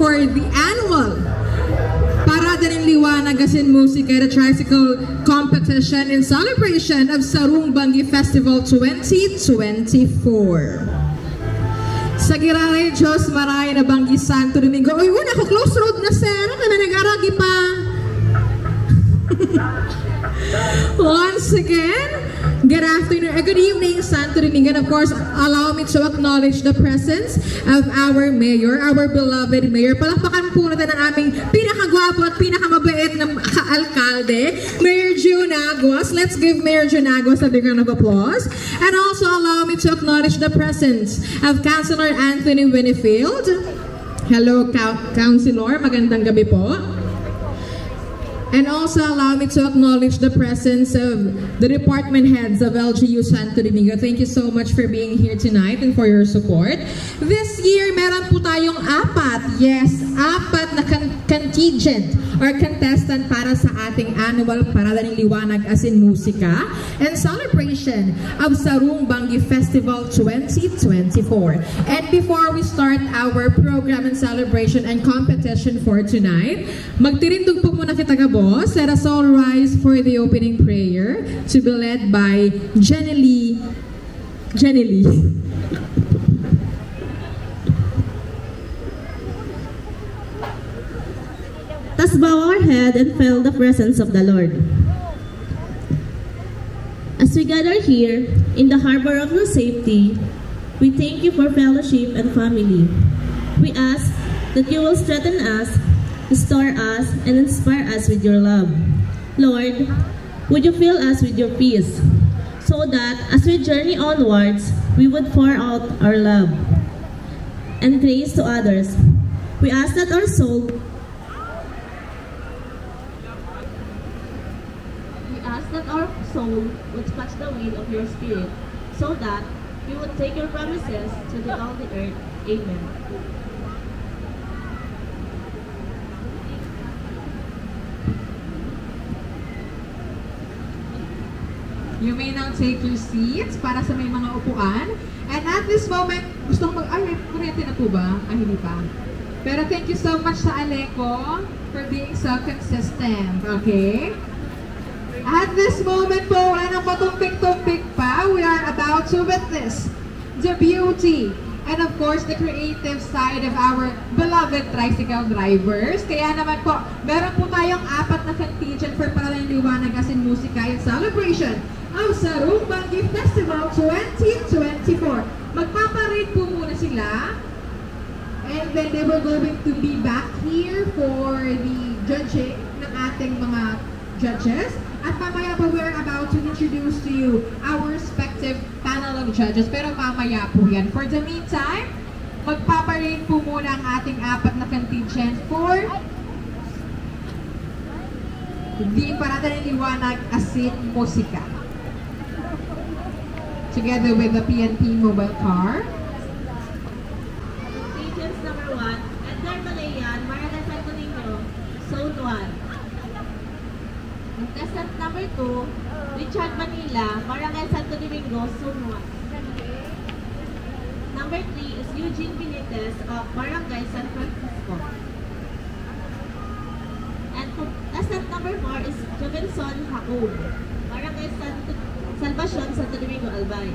for the annual Parada ng Liwanag Asin Musika, the tricycle competition in celebration of Sarung Bangi Festival 2024. Sa Giraray Diyos Maray na Bangi Santo Domingo. Uy, una ko close road na sir. Kami nag-aragi pa. Once again, good afternoon, good evening, Santo Domingo. And of course, allow me to acknowledge the presence of our mayor, our beloved mayor. Palakpakan po natin ang aming pinakagwapo at pinakamabait na alkalde, Mayor June Aguas. Let's give Mayor June Aguas a big round of applause. And also allow me to acknowledge the presence of Councilor Anthony Winnifield. Hello, Councilor. Magandang gabi po. And also allow me to acknowledge the presence of the department heads of LGU Santo Domingo. Thank you so much for being here tonight and for your support. This year, meron po tayong apat na contingent or contestant para sa ating annual Parada ng Liwanag Asin Musika and celebration of Sarung Bangi Festival 2024. And before we start our program and celebration and competition for tonight, magtirindog po muna kita gabo. Let us all rise for the opening prayer to be led by Jenny Lee. Let's bow our head and feel the presence of the Lord. As we gather here in the harbor of your safety, we thank you for fellowship and family. We ask that you will strengthen us, restore us, and inspire us with your love. Lord, would you fill us with your peace, so that as we journey onwards, we would pour out our love and grace to others. We ask that our soul would touch the wind of your spirit, so that we would take your promises to all the earth. Amen. You may now take your seats para sa may mga upuan. And at this moment, gusto ko may kuryente na po ba? Ay, hindi pa. Pero thank you so much sa Aleco for being so consistent, okay? At this moment po, wala nang patumpik-tumpik pa. We are about to witness the beauty and of course the creative side of our beloved tricycle drivers. Kaya naman po, meron po tayong apat na contingent for Parada ng Liwanag Asin Musika in celebration of Sarung Bangi Festival 2024. Magpaparade po muna sila. And then they were going to be back here for the judging ng ating mga judges. At mamaya po, we're about to introduce to you our respective panel of judges. Pero mamaya po yan. For the meantime, magpaparade po muna ang ating apat na contingent for the Parada ng Liwanag Asin Musika. Together with the PNP mobile car. Contingents number 1, Edgar Malayan, Marana Santo Niño, Zone 1. Contestant number 2, Richard Manila, Barangay Santo Domingo, Zone 1. Number 3 is Eugene Benitez of Barangay San Francisco. And contestant number 4 is Jovenson Jacob, Barangay Salvacion, Santo Domingo, Albay.